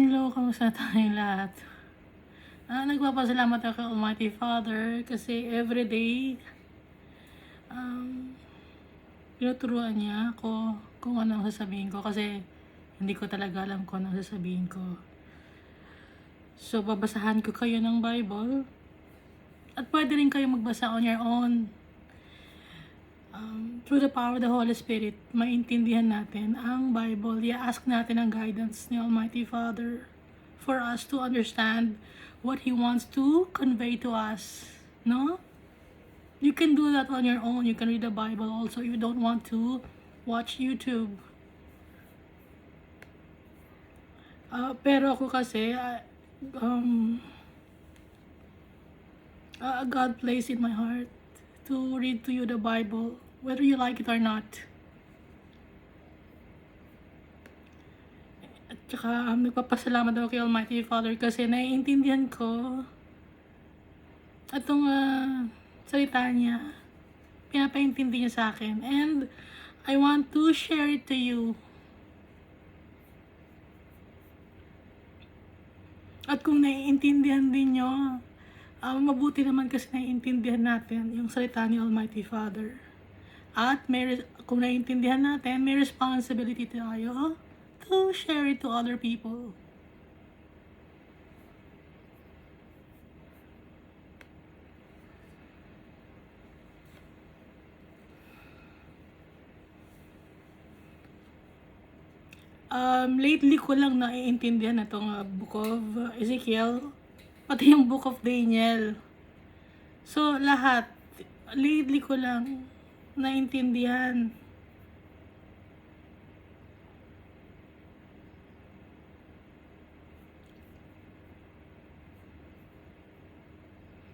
Hello, kamusta tayong lahat? Nagpapasalamat ako kay Almighty Father kasi everyday, um, tinuturuan niya ako kung ano ang sasabihin ko kasi hindi ko talaga alam kung ano ang sasabihin ko. So, babasahan ko kayo ng Bible at pwede rin kayo magbasa on your own. Through the power of the Holy Spirit, maintindihan natin ang Bible. I-ask natin ang guidance ni Almighty Father for us to understand what He wants to convey to us. No? You can do that on your own. You can read the Bible also if you don't want to watch YouTube. Pero ako kasi, God placed in my heart to read to you the Bible, whether you like it or not. At saka, nagpapasalamat ako kay Almighty Father kasi naiintindihan ko itong salita niya. Pinapaintindi niya sa akin. And I want to share it to you. At kung naiintindihan din nyo, mabuti naman kasi naiintindihan natin yung salita ni Almighty Father. At kung naiintindihan natin, may responsibility tayo to share it to other people. Lately ko lang naiintindihan itong Book of Ezekiel, pati yung Book of Daniel. So, lahat, lately ko lang naiintindihan.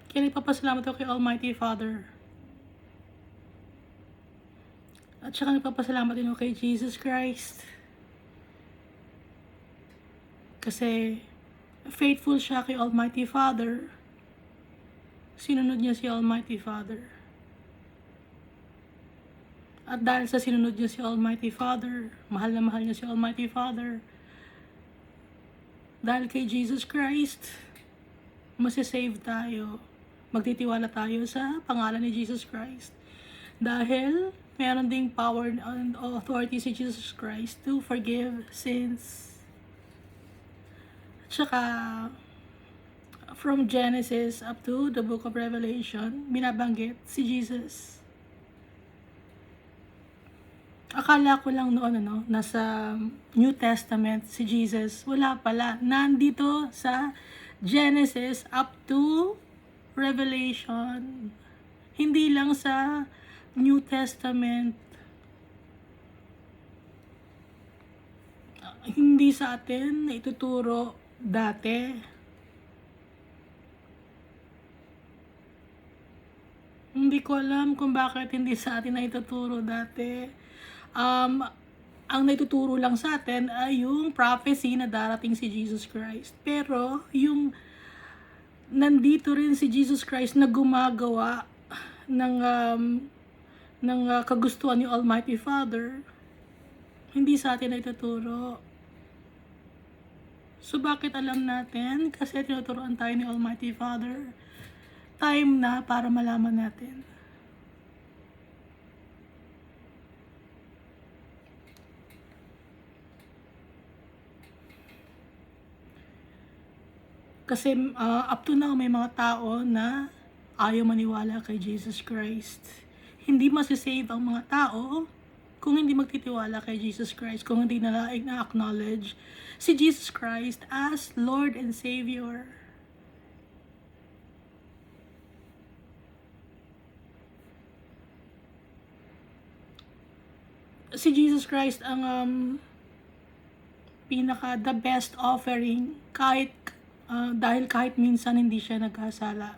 Kaya nagpapasalamat ako kay Almighty Father. At saka nagpapasalamat din ako kay Jesus Christ. Kasi faithful siya kay Almighty Father. Sinunod niya si Almighty Father. At dahil sa sinunod niya si Almighty Father, mahal na mahal niya si Almighty Father, dahil kay Jesus Christ, masisave tayo. Magtitiwala tayo sa pangalan ni Jesus Christ. Dahil meron ding power and authority si Jesus Christ to forgive sins. Tsaka, from Genesis up to the book of Revelation, binabanggit si Jesus. Akala ko lang noon, nasa New Testament si Jesus. Wala pala. Nandito sa Genesis up to Revelation. Hindi lang sa New Testament. Hindi sa atin na ituturo dati. Hindi ko alam kung bakit hindi sa atin na ituturo dati. Ang naituturo lang sa atin ay yung prophecy na darating si Jesus Christ. Pero yung nandito rin si Jesus Christ na gumagawa ng kagustuhan ni Almighty Father, hindi sa atin na ituturo. So, bakit alam natin? Kasi tinuturuan tayo ni Almighty Father. Time na para malaman natin. Kasi up to now, may mga tao na ayaw maniwala kay Jesus Christ. Hindi masisave ang mga tao kung hindi magtitiwala kay Jesus Christ, kung hindi nila na-acknowledge si Jesus Christ as Lord and Savior. Si Jesus Christ ang the best offering dahil kahit minsan hindi siya nagkasala.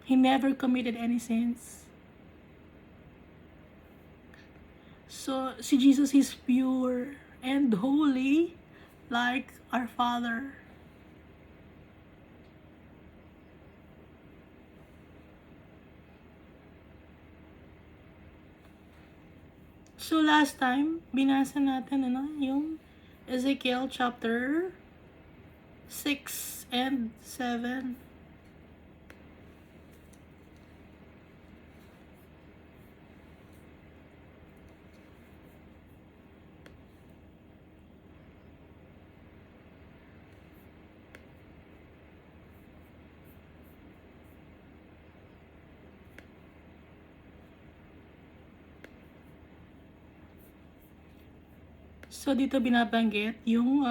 He never committed any sins. So, si Jesus is pure and holy like our Father. So last time, binasa natin yung Ezekiel chapter 6 and 7. So dito binabanggit yung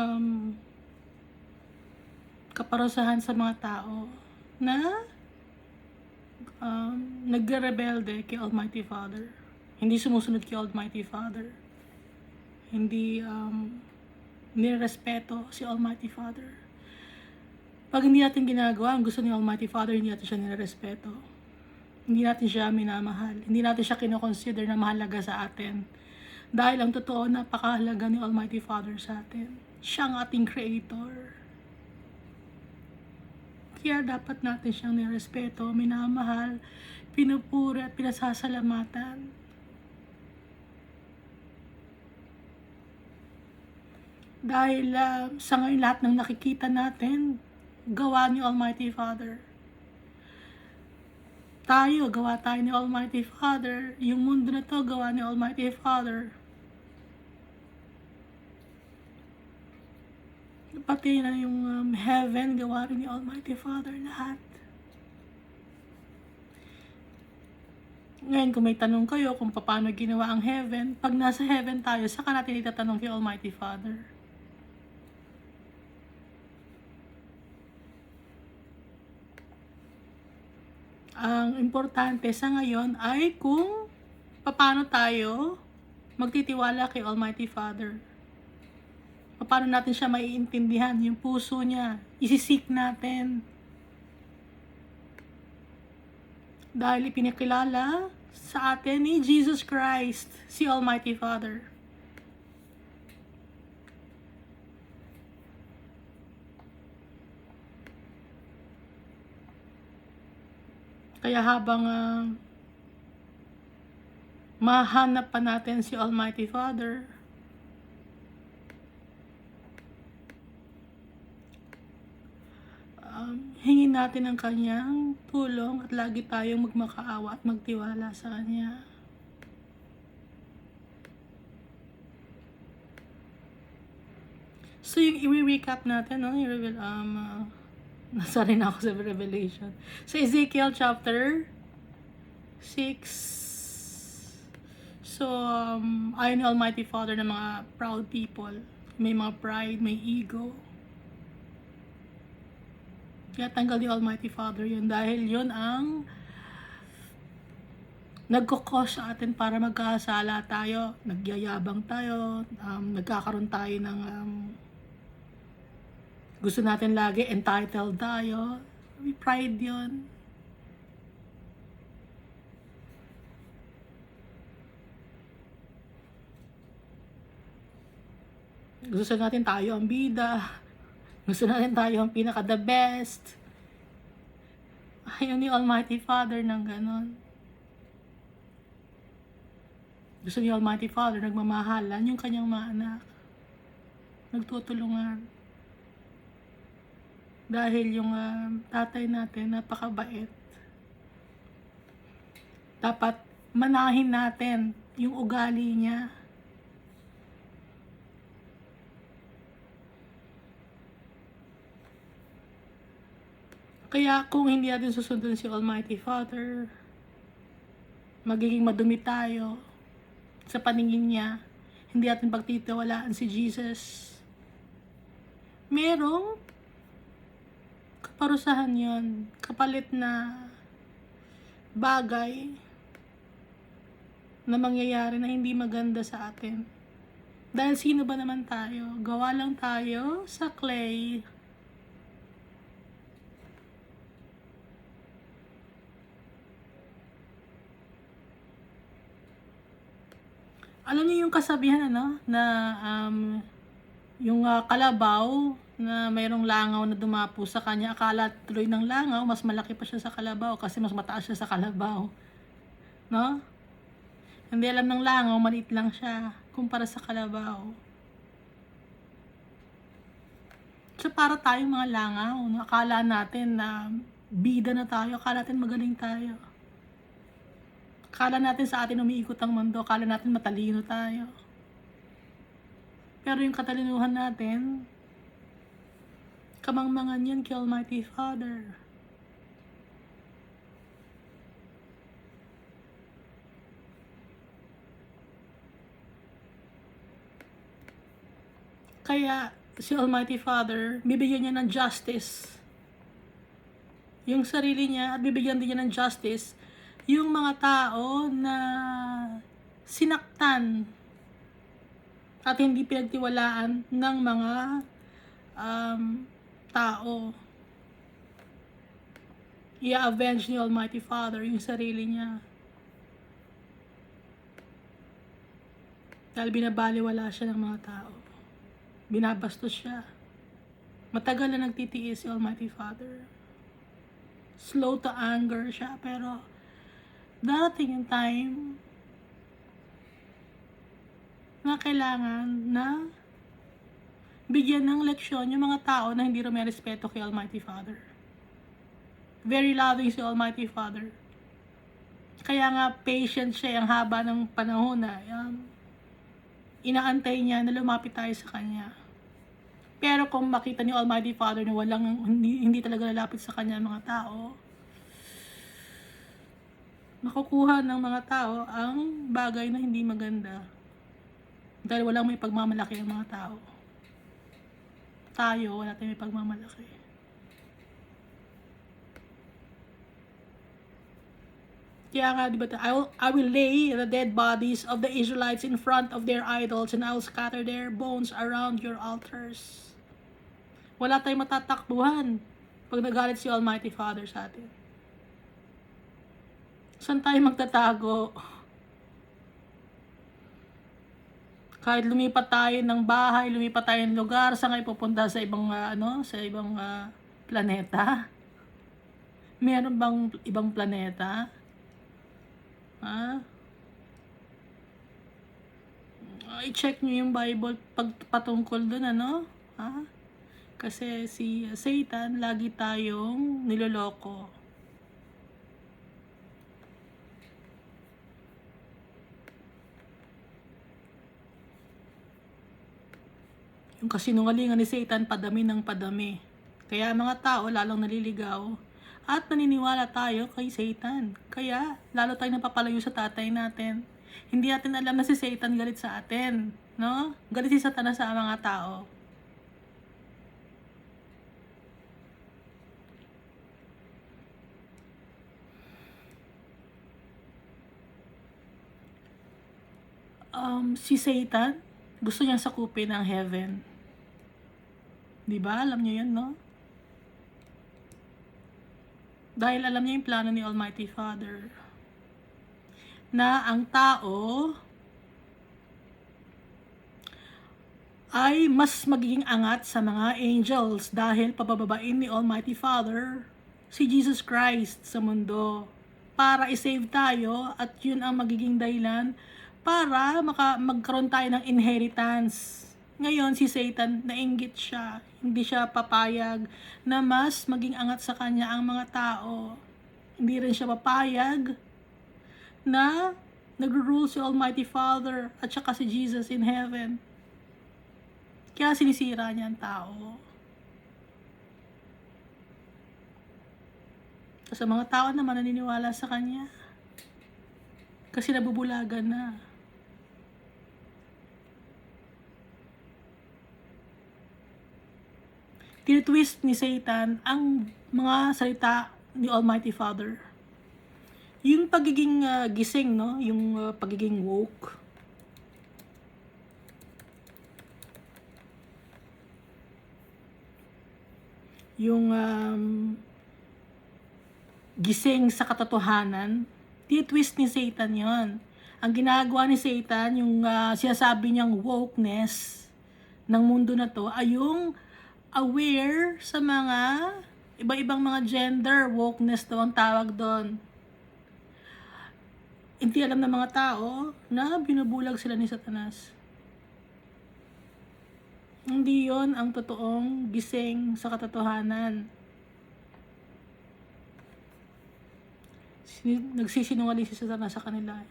kaparusahan sa mga tao na nagre-rebelde kay Almighty Father. Hindi sumusunod kay Almighty Father. Hindi nirespeto si Almighty Father. Pag hindi natin ginagawa ang gusto ni Almighty Father, hindi natin siya nirespeto. Hindi natin siya minamahal. Hindi natin siya kinoconsider na mahalaga sa atin. Dahil ang totoo, napakahalaga ni Almighty Father sa atin. Siya ang ating Creator. Kaya dapat natin siyang nirespeto, minamahal, pinupuri at pinasasalamatan. Dahil sa ngayon lahat ng nakikita natin, gawa ni Almighty Father. Gawa tayo ni Almighty Father. Yung mundo na to, gawa ni Almighty Father. Pati na yung heaven, gawa rin ni Almighty Father lahat. Ngayon, kung may tanong kayo kung paano ginawa ang heaven, pag nasa heaven tayo, saka natin itatanong kay Almighty Father. Ang importante sa ngayon ay kung paano tayo magtitiwala kay Almighty Father. Paano natin siya maiintindihan, yung puso niya, isisik natin. Dahil ipinakilala sa atin ni Jesus Christ, si Almighty Father. Kaya habang mahanap pa natin si Almighty Father, hingin natin ang kanyang tulong at lagi tayong magmakaawa at magtiwala sa kanya. So yung i-recap natin, nasa rin ako sa Revelation. Sa Ezekiel chapter 6. So, ayaw ni Almighty Father ng mga proud people. May mga pride, may ego. Kaya tanggal ni Almighty Father yun dahil yun ang nagkukos sa atin para magkasala tayo, nagyayabang tayo, nagkakaroon tayo ng gusto natin lagi, entitled tayo. May pride yun. Gusto natin tayo ang bida. Gusto natin tayo ang pinaka-the best. Ayaw ni Almighty Father ng ganon. Gusto ni Almighty Father nagmamahalan yung kanyang mga anak. Nagtutulungan. Dahil yung tatay natin napakabait. Dapat manahin natin yung ugali niya. Kaya kung hindi natin susundin si Almighty Father, magiging madumi tayo sa paningin niya. Hindi natin pagtitiwalaan si Jesus. Merong kaparusahan yon, kapalit na bagay na mangyayari na hindi maganda sa atin. Dahil sino ba naman tayo? Gawa lang tayo sa clay. Alam niyo yung kasabihan na yung kalabaw na mayroong langaw na dumapo sa kanya, akala tuloy ng langaw mas malaki pa siya sa kalabaw kasi mas mataas siya sa kalabaw, no? Hindi alam ng langaw, maliit lang siya kumpara sa kalabaw. So para tayong mga langaw, akala natin na bida na tayo, akala natin magaling tayo. Akala natin sa atin umiikot ang mundo, akala natin matalino tayo. Pero yung katalinuhan natin, kamangmangan yan kay Almighty Father. Kaya si Almighty Father, bibigyan niya ng justice yung sarili niya at bibigyan din niya ng justice yung mga tao na sinaktan at hindi pinagtiwalaan ng mga tao. I-avenge ni Almighty Father yung sarili niya. Dahil binabaliwala siya ng mga tao. Binabastos siya. Matagal na nagtitiis si Almighty Father. Slow to anger siya, pero darating yung time na kailangan na bigyan ng leksyon yung mga tao na hindi rumerespeto kay Almighty Father. Very loving si Almighty Father. Kaya nga patient siya ang haba ng panahon na inaantay niya na lumapit tayo sa Kanya. Pero kung makita ni Almighty Father na hindi talaga lalapit sa Kanya ang mga tao, makukuha ng mga tao ang bagay na hindi maganda. Dahil walang may pagmamalaki ang mga tao. Tayo, wala tayong may pagmamalaki. Kaya nga, di ba, I will lay the dead bodies of the Israelites in front of their idols and I will scatter their bones around your altars. Wala tayong matatakbuhan pag nagalit si Almighty Father sa atin. Saan tayo magtatago? Kahit lumipat tayo ng bahay, lumipat tayo ng lugar, saan kayo pupunta sa ibang planeta? Meron bang ibang planeta? I-check nyo yung Bible patungkol dun, Kasi si Satan, lagi tayong niloloko. Yung kasinungalingan ni Satan, padami ng padami. Kaya mga tao lalong naliligaw at naniniwala tayo kay Satan. Kaya lalo tayong napapalayo sa tatay natin. Hindi natin alam na si Satan galit sa atin, no? Galit si Satanas sa mga tao. Si Satan, gusto niyang sakupin ang heaven. Diba? Alam niyo yun, no? Dahil alam niya yung plano ni Almighty Father. Na ang tao ay mas magiging angat sa mga angels dahil pabababain ni Almighty Father si Jesus Christ sa mundo para i-save tayo at yun ang magiging dahilan para magkaroon tayo ng inheritance. Ngayon si Satan nainggit siya, hindi siya papayag na mas maging angat sa kanya ang mga tao. Hindi rin siya papayag na nagro-rule si Almighty Father at saka si Jesus in heaven. Kaya sinisira niya ang tao. Sa mga tao naman naniniwala sa kanya. Kasi nabubulagan na. Tinitwist ni Satan ang mga salita ni Almighty Father. Yung pagiging gising, no? Yung pagiging woke. Yung gising sa katotohanan, tinitwist ni Satan yon. Ang ginagawa ni Satan, yung sinasabi niyang wokeness ng mundo na to, ay yung aware sa mga iba-ibang mga gender, wokeness daw ang tawag doon. hindi alam ng mga tao na binubulag sila ni Satanas. Hindi yon ang totoong gising sa katotohanan. Nagsisinungaling si Satanas sa kanila.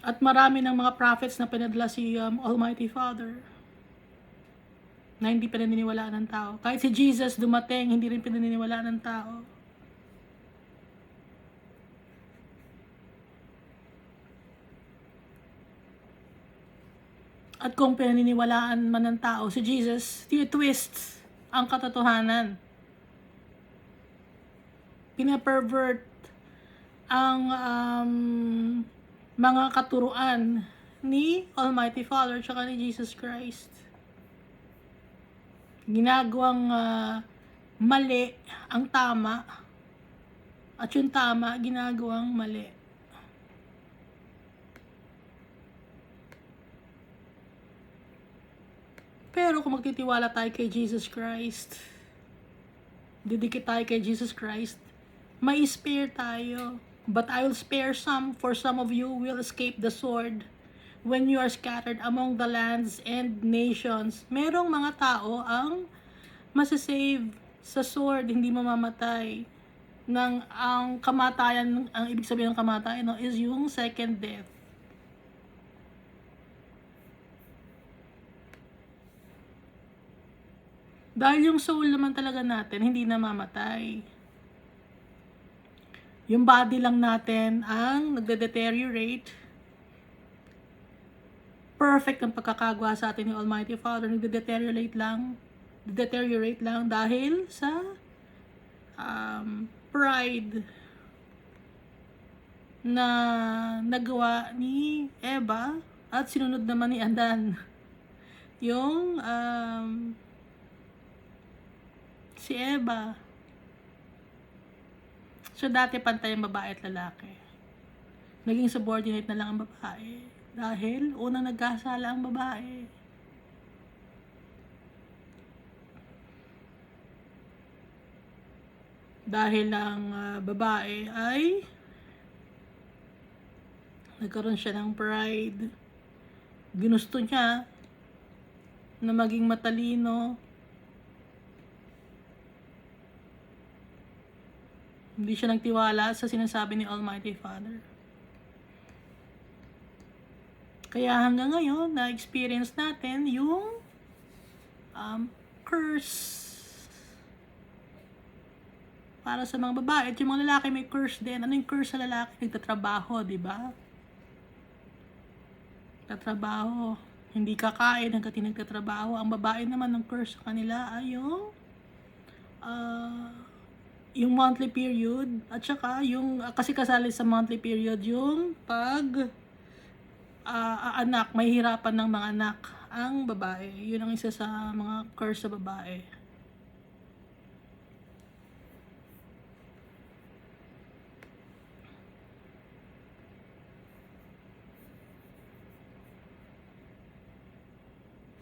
At marami ng mga prophets na pinadala si Almighty Father na hindi pinaniniwalaan ng tao. Kahit si Jesus dumating, hindi rin pinaniniwalaan ng tao. At kung pinaniniwalaan man ng tao si Jesus, twists ang katotohanan. Pinapervert ang mga katuruan ni Almighty Father at ni Jesus Christ. Ginagawang mali ang tama at yung tama ginagawang mali. Pero kung magtitiwala tayo kay Jesus Christ, didikit tayo kay Jesus Christ, may spare tayo. But I will spare some, for some of you will escape the sword when you are scattered among the lands and nations. Merong mga tao ang masasave sa sword, hindi mamamatay. Ang kamatayan, ang ibig sabihin ng kamatayan, no, is yung second death. Dahil yung soul naman talaga natin, hindi namamatay. Yung body lang natin ang nagde-deteriorate. Perfect ang pagkakagawa sa atin ni Almighty Father. Nagde-deteriorate lang dahil sa pride na nagawa ni Eva at sinunod naman ni Adan. Yung si Eva. So dati pantay ang babae at lalaki. Naging subordinate na lang ang babae. Dahil unang nagkasala ang babae. Dahil ang babae ay nagkaroon siya ng pride. Ginusto niya na maging matalino. Hindi siya nagtiwala sa sinasabi ni Almighty Father. Kaya hanggang ngayon, na-experience natin yung curse. Para sa mga babae. At yung mga lalaki may curse din. Ano yung curse sa lalaki? Nagtatrabaho, di ba? Nagtatrabaho. Hindi kakain hanggang nagtatrabaho. Ang babae naman ng curse sa kanila ay yung monthly period at saka yung kasi kasali sa monthly period yung pag anak, may hirapan ng mga anak ang babae. Yun ang isa sa mga curse sa babae.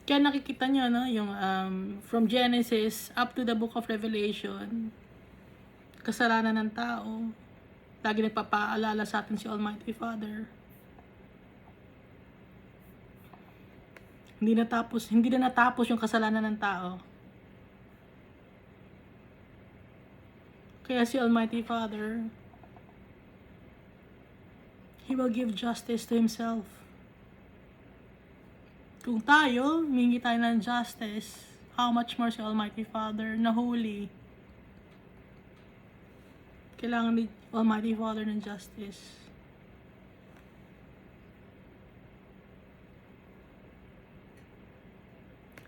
Kaya nakikita nyo, no, yung from Genesis up to the book of Revelation, kasalanan ng tao. Lagi nagpapaalala sa atin si Almighty Father. Hindi na natapos yung kasalanan ng tao. Kaya si Almighty Father, He will give justice to Himself. Kung tayo, humingi tayo ng justice, how much more si Almighty Father na holy. Kailangan ni Almighty Father ng justice.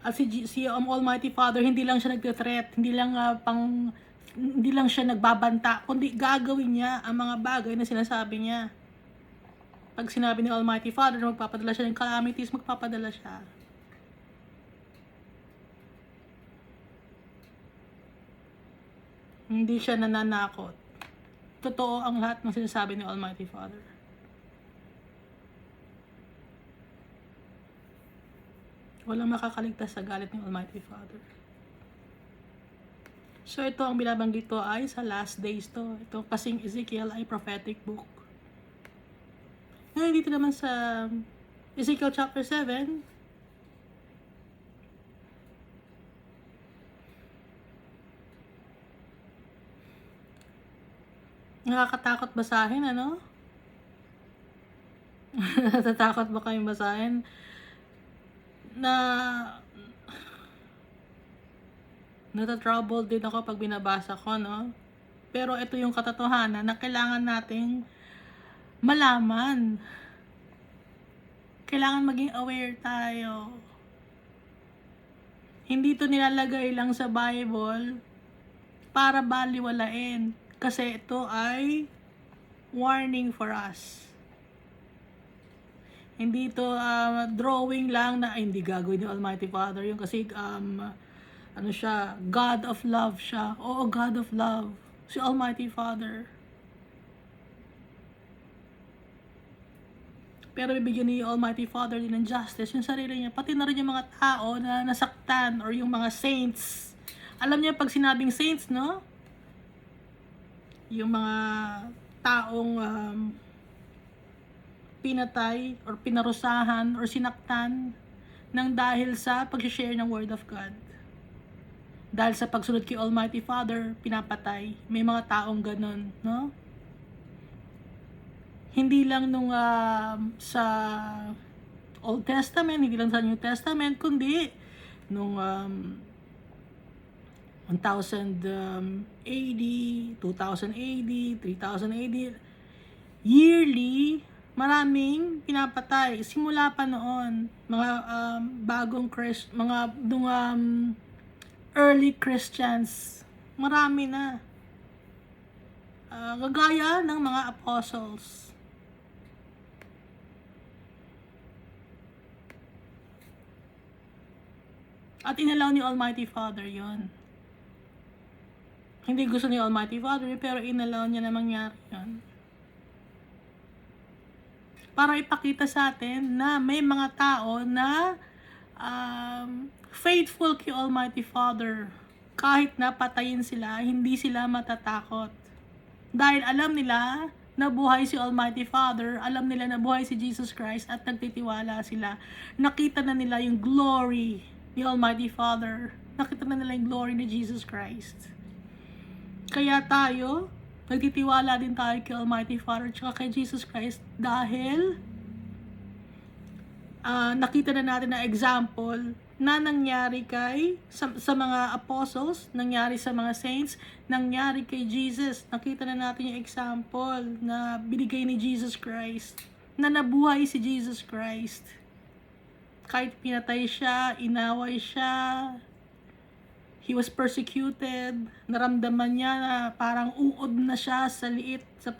At si Almighty Father, hindi lang siya nagte-threat, hindi lang siya nagbabanta, kundi gagawin niya ang mga bagay na sinasabi niya. Pag sinabi ni Almighty Father na magpapadala siya ng calamities, magpapadala siya. Hindi siya nananakot. Totoo ang lahat ng sinasabi ni Almighty Father. Walang makakaligtas sa galit ni Almighty Father. So ito ang binabanggit ko ay sa last days to. Ito kasing Ezekiel ay prophetic book. Ngayon dito naman sa Ezekiel chapter 7, nakakatakot basahin, ano? Natatakot ba kayong basahin? Na nata-trouble din ako pag binabasa ko, no? Pero ito yung katotohanan na kailangan nating malaman. Kailangan maging aware tayo. Hindi to nilalagay lang sa Bible para baliwalain. Kasi ito ay warning for us. Hindi to drawing lang na hindi gagawin ni Almighty Father yung kasi ano siya, God of love siya. Oo, God of love. Si Almighty Father. Pero bibigyan ni Almighty Father din ng justice yung sarili niya. Pati na rin yung mga tao na nasaktan or yung mga saints. Alam niyo pag sinabing saints, no? Yung mga taong pinatay or pinarusahan or sinaktan ng dahil sa pag-share ng Word of God. Dahil sa pagsunod kay Almighty Father, pinapatay. May mga taong ganun, no? Hindi lang nung sa Old Testament, hindi lang sa New Testament, kundi nung 1000 AD, 2000 AD, 3000 AD, yearly, maraming pinapatay. Simula pa noon, mga bagong mga nung early Christians, marami na. Gagaya ng mga apostles. At inalaw ni Almighty Father yon. Hindi gusto ni Almighty Father, pero inalaw niya na mangyari yon. Para ipakita sa atin na may mga tao na faithful kay Almighty Father. Kahit na patayin sila, hindi sila matatakot. Dahil alam nila na buhay si Almighty Father, alam nila na buhay si Jesus Christ at nagtitiwala sila. Nakita na nila yung glory ni Almighty Father. Nakita na nila yung glory ni Jesus Christ. Kaya tayo, nagtitiwala din tayo kay Almighty Father at kay Jesus Christ dahil nakita na natin na example na nangyari sa mga apostles, nangyari sa mga saints, nangyari kay Jesus. Nakita na natin yung example na binigay ni Jesus Christ, na nabuhay si Jesus Christ. Kahit pinatay siya, inaway siya, he was persecuted, naramdaman niya na parang uod na siya sa liit, sa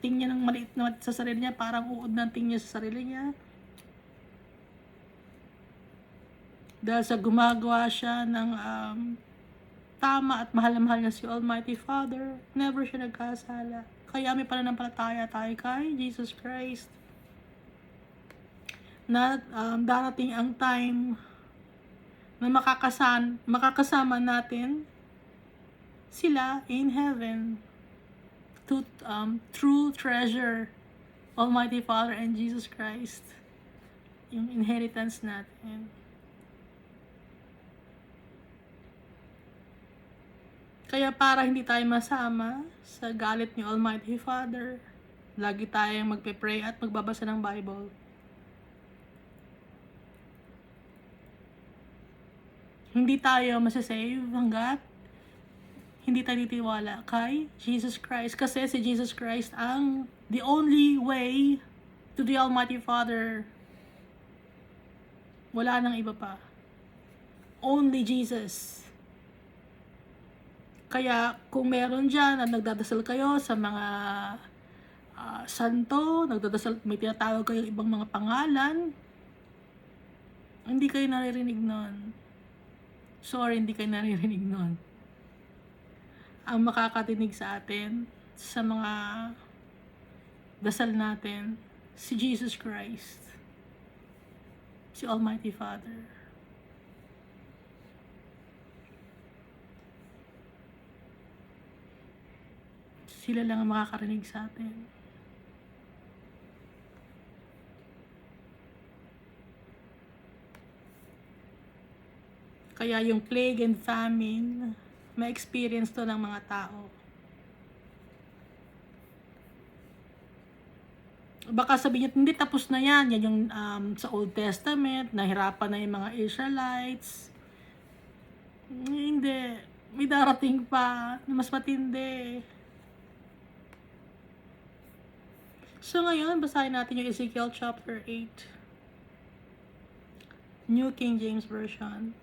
tingin niya ng maliit na sa sarili niya, parang uod na tingin niya sa sarili niya. Dahil sa gumagawa siya ng tama at mahal na mahal na si Almighty Father, never siya nagkasala. Kaya may pananampalataya tayo kay Jesus Christ. Na darating ang time na makakasama natin sila in heaven. True treasure, Almighty Father and Jesus Christ. Yung inheritance natin. Kaya para hindi tayo masama sa galit ni Almighty Father, lagi tayong magpe-pray at magbabasa ng Bible. Hindi tayo masasave hanggat hindi tayo titiwala kay Jesus Christ. Kasi si Jesus Christ ang the only way to the Almighty Father. Wala nang iba pa. Only Jesus. Kaya kung meron dyan na nagdadasal kayo sa mga santo, nagdadasal, may tinatawag kayo ibang mga pangalan, hindi kayo naririnig nun. Sorry, hindi kayo naririnig nun. Ang makakatinig sa atin, sa mga dasal natin, si Jesus Christ, si Almighty Father. Sila lang ang makakarinig sa atin. Kaya yung plague and famine, ma-experience to ng mga tao. Baka sabihin niyo, hindi tapos na yan. Yan yung sa Old Testament, nahirapan na yung mga Israelites. Hindi. May darating pa na mas matindi. So ngayon, basahin natin yung Ezekiel chapter 8. New King James Version.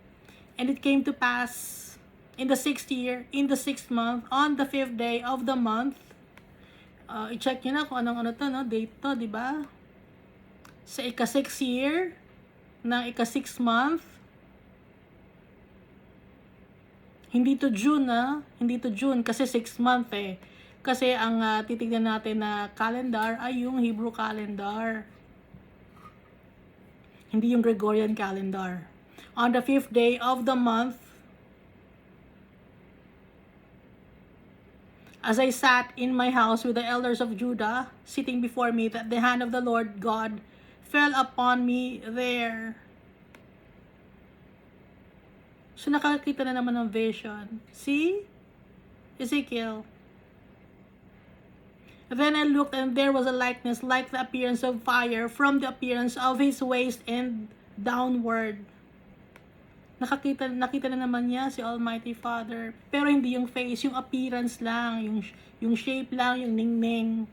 And it came to pass in the 6th year, in the 6th month, on the 5th day of the month. I-check nyo na kung anong ano to, no? Date to, di ba? Sa ika-6 year, ng ika-6 month. Hindi to June, Hindi to June, kasi 6 month eh. Kasi ang titignan natin na calendar ay yung Hebrew calendar. Hindi yung Gregorian calendar. On the 5th day of the month, as I sat in my house with the elders of Judah, sitting before me, that the hand of the Lord God fell upon me there. So nakakita na naman ng vision. See? Ezekiel. Then I looked, and there was a likeness like the appearance of fire from the appearance of his waist and downward. Nakita na naman niya si Almighty Father. Pero hindi yung face, yung appearance lang, yung shape lang, yung ningning.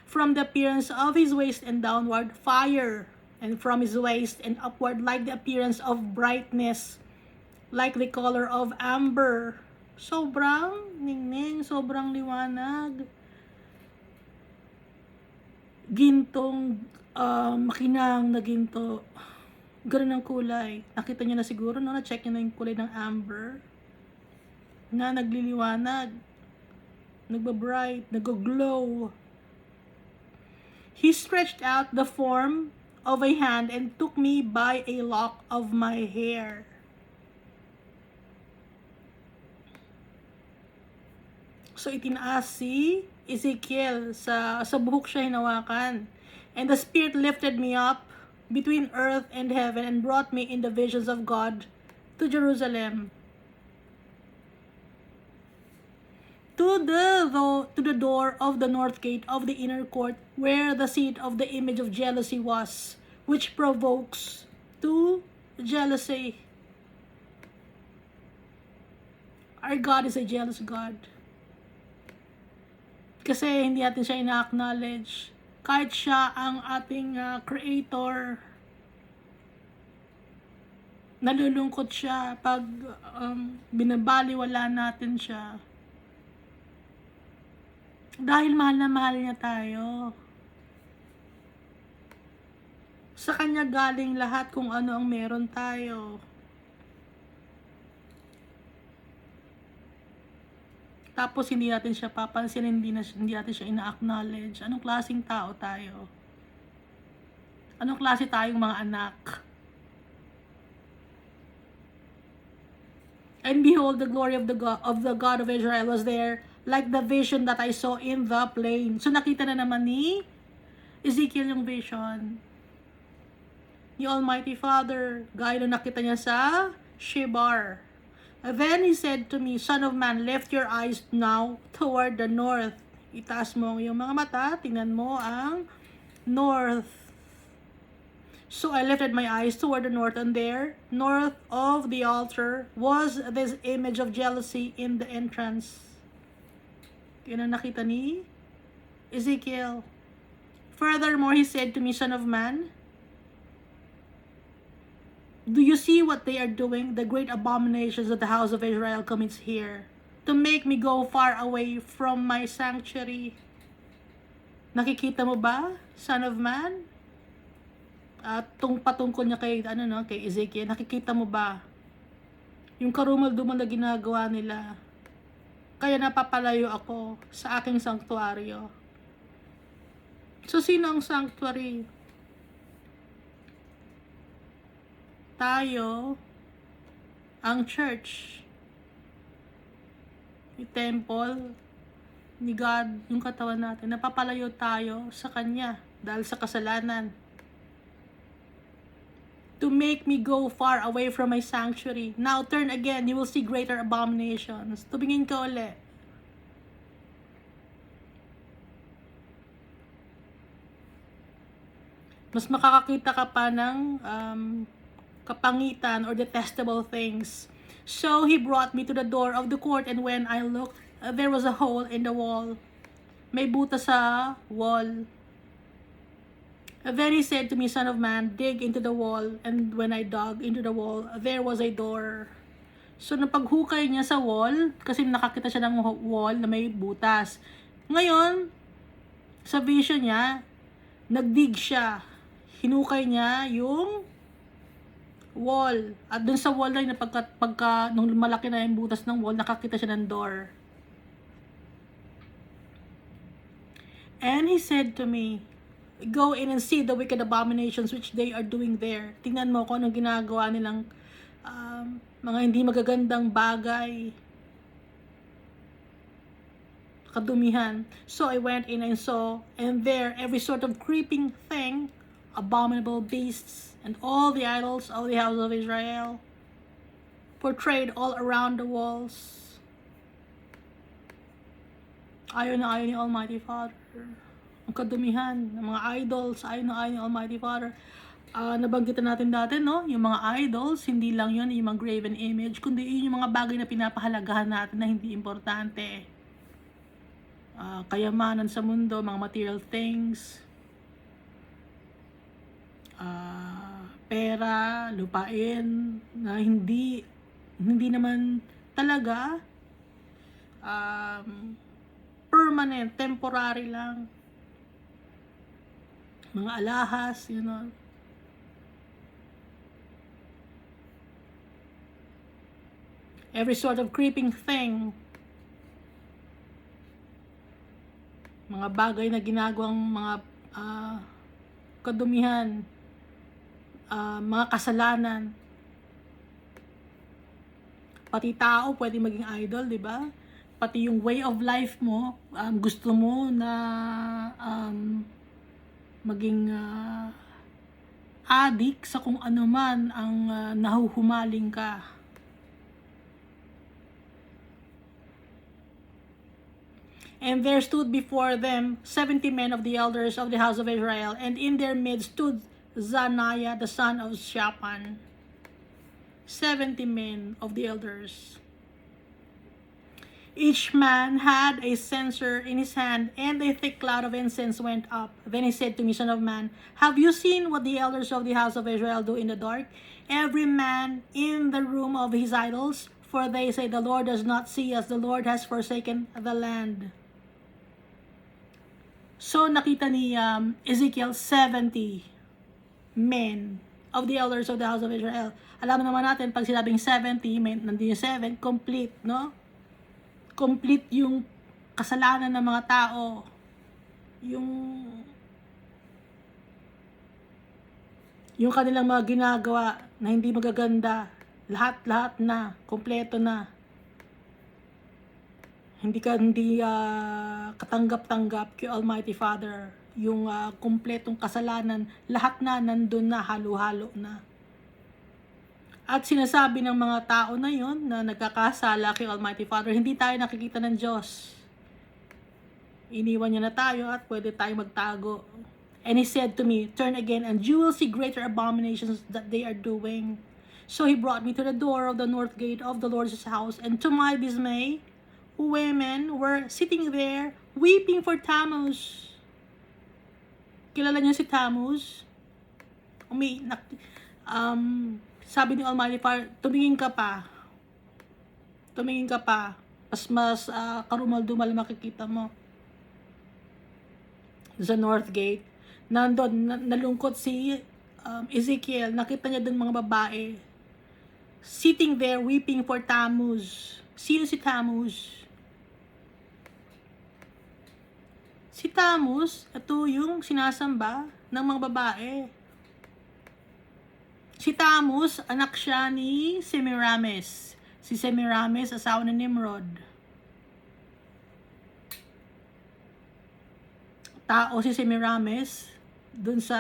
From the appearance of his waist and downward, fire. And from his waist and upward, like the appearance of brightness, like the color of amber. Sobrang ningning, sobrang liwanag. Gintong, makinang na ginto. Ganun ang kulay. Nakita niyo na siguro, no? Na-check niyo na yung kulay ng amber. Na nagliliwanag. Nagba-bright. Nag-glow. He stretched out the form of a hand and took me by a lock of my hair. So itinaas si Ezekiel. Sa buhok siya hinawakan. And the Spirit lifted me up between earth and heaven and brought me in the visions of God to Jerusalem, to the door of the north gate of the inner court, where the seat of the image of jealousy was, which provokes to jealousy. Our God is a jealous God. Kasi hindi natin siya ina-acknowledge. Kahit siya ang ating creator, nalulungkot siya pag binabaliwala natin siya. Dahil mahal na mahal niya tayo. Sa kanya galing lahat kung ano ang meron tayo. Tapos hindi natin siya papansin, hindi natin siya ina-acknowledge. Anong klaseng tao tayo? Anong klase tayong mga anak? And behold, the glory of the God of Israel was there, like the vision that I saw in the plain. So nakita na naman ni Ezekiel yung vision. Ni Almighty Father, gaya na nakita niya sa Shebar. Then he said to me, Son of man, lift your eyes now toward the north. Itaas mo yung mga mata, tingnan mo ang north. So I lifted my eyes toward the north, and there, north of the altar, was this image of jealousy in the entrance. Yun ang nakita ni Ezekiel. Furthermore, he said to me, Son of man, do you see what they are doing? The great abominations that the house of Israel commits here, to make me go far away from my sanctuary. Nakikita mo ba, Son of man? Patungkol niya kay Ezekiel. Nakikita mo ba yung karumal-dumal na ginagawa nila? Kaya napapalayo ako sa aking sanctuaryo. So sino ang sanctuary? Tayo, ang church, yung temple, ni God yung katawan natin. Napapalayo tayo sa Kanya dahil sa kasalanan. To make me go far away from my sanctuary. Now turn again, you will see greater abominations. Tumingin ka ulit. Mas makakakita ka pa ng kapangitan or detestable things. So he brought me to the door of the court, and when I looked, there was a hole in the wall. May buta sa wall. Then he said to me, Son of man, dig into the wall. And when I dug into the wall, there was a door. So napaghukay niya sa wall, kasi nakakita siya ng wall na may butas. Ngayon, sa vision niya, nagdig siya. Hinukay niya yung wall. At dun sa wall na pagka nung malaki na yung butas ng wall, nakakita siya ng door. And he said to me, go in and see the wicked abominations which they are doing there. Tingnan mo kung anong ginagawa nilang mga hindi magagandang bagay. Kadumihan. So I went in and saw, and there every sort of creeping thing, abominable beasts, and all the idols of the house of Israel, portrayed all around the walls. Ayaw na ayaw ni Almighty Father. Ang kadumihan ng mga idols, ayaw ni Almighty Father. Nabanggitan natin dati, no? Yung mga idols, hindi lang yun yung mga graven image, kundi yun yung mga bagay na pinapahalagahan natin na hindi importante. Kayamanan sa mundo, mga material things, pera, lupain, na hindi naman talaga permanent, temporary lang. Mga alahas, you know. Every sort of creeping thing. Mga bagay na ginagawang mga kadumihan, mga kasalanan. Pati tao pwede maging idol, di ba? Pati yung way of life mo, gusto mo na maging addict sa kung ano man ang nahuhumaling ka. And there stood before them 70 men of the elders of the house of Israel, and in their midst stood Zanaiah the son of Shaphan. 70 men of the elders. Each man had a censer in his hand, and a thick cloud of incense went up. Then he said to me, Son of man, have you seen what the elders of the house of Israel do in the dark? Every man in the room of his idols, for they say, the Lord does not see us, the Lord has forsaken the land. So nakita ni Ezekiel 70 men of the elders of the house of Israel. Alam naman natin, pag sinabing 70, nandun yung 7, complete, no? Complete yung kasalanan ng mga tao. Yung kanilang mga ginagawa na hindi magaganda, lahat na, kompleto na. Hindi katanggap-tanggap kay Almighty Father. Yung kompletong kasalanan, lahat na nandun na, halo-halo na. At sinasabi ng mga tao na yon na nagkakasala kay Almighty Father, hindi tayo nakikita ng Diyos. Iniwan niya na tayo at pwede tayo magtago. And he said to me, turn again and you will see greater abominations that they are doing. So he brought me to the door of the north gate of the Lord's house, and to my dismay, women were sitting there weeping for Tammuz. Kilala niyo si Tammuz? Sabi ni Almighty Father, tumingin ka pa. Mas karumal-dumal makikita mo. Sa North Gate. Nandun, nalungkot si Ezekiel. Nakita niya dun mga babae. Sitting there, weeping for Tammuz. Sino si Tammuz? Si Tammuz, ito yung sinasamba ng mga babae. Si Tammuz, anak siya ni Semiramis. Si Semiramis, asawa ni Nimrod. tao si Semiramis dun sa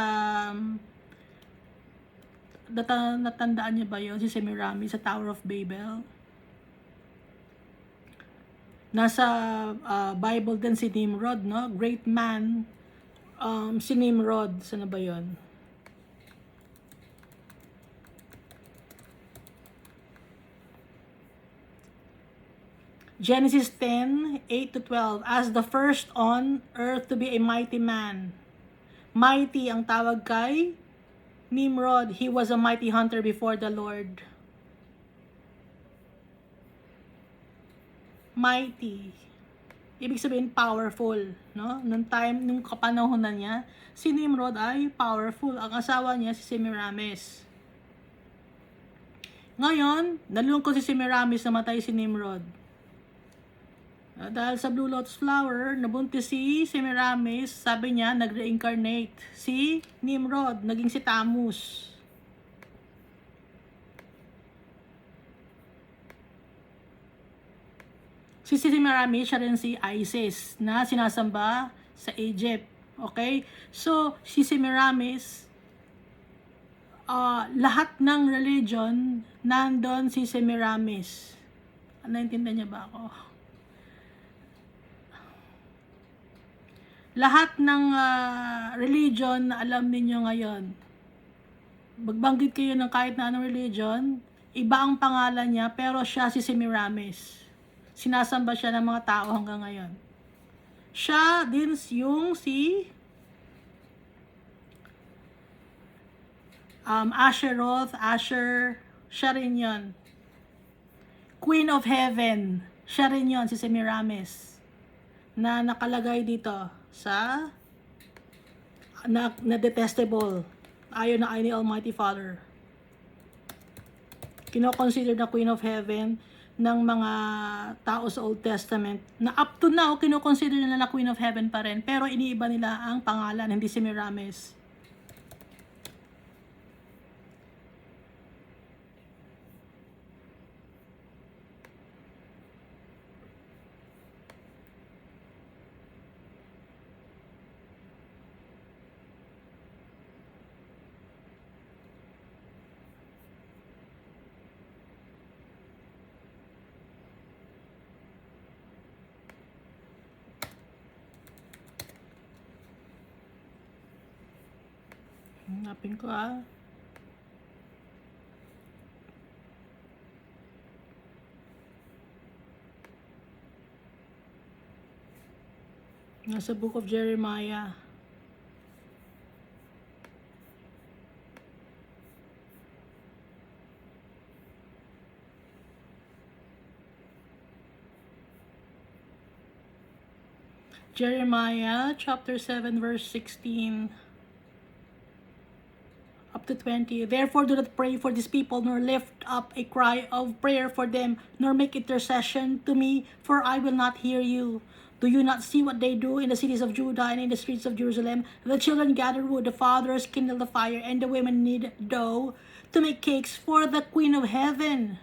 natandaan niyo ba yun, si Semiramis sa Tower of Babel? Nasa Bible din si Nimrod, no? Great man, si Nimrod. Saan na ba yun? Genesis 10:8-12. As the first on earth to be a mighty man. Mighty ang tawag kay Nimrod. He was a mighty hunter before the Lord. Mighty. Ibig sabihin powerful, no? Nung kapanahon na niya, si Nimrod ay powerful. Ang asawa niya si Semiramis. Ngayon, nalulungkot si Semiramis, namatay si Nimrod. Dahil sa Blue Lotus Flower, nabuntis si Semiramis, sabi niya, nag-reincarnate. Si Nimrod, naging si Tammuz. Si Semiramis, siya rin si Isis na sinasamba sa Egypt. Okay? So, si Semiramis, lahat ng religion, nandun si Semiramis. Naintindihan niya ba ako? Lahat ng religion na alam ninyo ngayon, magbanggit kayo ng kahit na anong religion, iba ang pangalan niya, pero siya si Semiramis. Sinasamba siya ng mga tao hanggang ngayon. Siya din yung si Asheroth, Asher, siya rin yun. Queen of Heaven, siya rin yun, si Semiramis. Na nakalagay dito sa na detestable. Ayaw na ayaw ni Almighty Father. Kino-consider na Queen of Heaven ng mga tao sa Old Testament na up to now, kino-consider nila na Queen of Heaven pa rin, pero iniiba nila ang pangalan, hindi si Semiramis. Hanapin ko Nasa Book of Jeremiah. Jeremiah chapter 7 verse 16 up to 20. Therefore do not pray for these people, nor lift up a cry of prayer for them, nor make intercession to me, for I will not hear you. Do you not see what they do in the cities of Judah and in the streets of Jerusalem? The children gather wood, the fathers kindle the fire, and the women knead dough to make cakes for the Queen of Heaven.